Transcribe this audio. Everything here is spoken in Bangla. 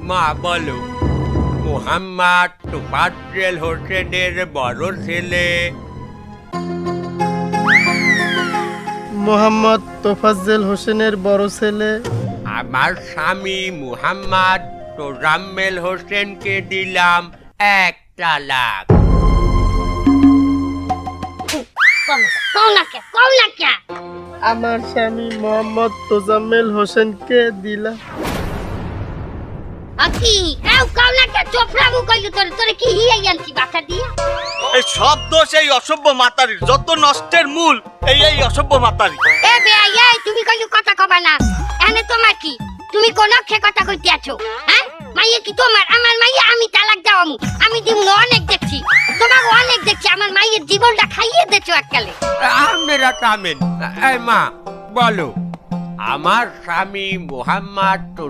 মা বলো, মোহাম্মদ তোফাজ্জল হোসেনের বড় ছেলে? মোহাম্মদ তোফাজ্জল হোসেনের বড় ছেলে। আমার স্বামী মোহাম্মদ তোজাম্মেল হোসেনকে দিলাম 1 তালাক। আমার স্বামী মোহাম্মদ তোজাম্মেল হোসেনকে দিলাম। এই সব দোষ এই অসভ্য মাতারির, যত নষ্টের মূল এই অসভ্য মাতারি। তুমি কইলো কথা কবা না, এনে তোমার কি? তুমি কোন অক্ষে কথা কইতে আছো? হ্যাঁ, মাইয়া কি তোমার? আমার মাইয়া আমি তালাক দাওয়ামু। আমি দিমু অনেক দেখছি, তোমাকে অনেক দেখছি। আমার মাইয়ের জীবনটা খাইয়ে দেছো এককালে। আপনারা থামেন। এই মা বলো, আমার স্বামী মোহাম্মদ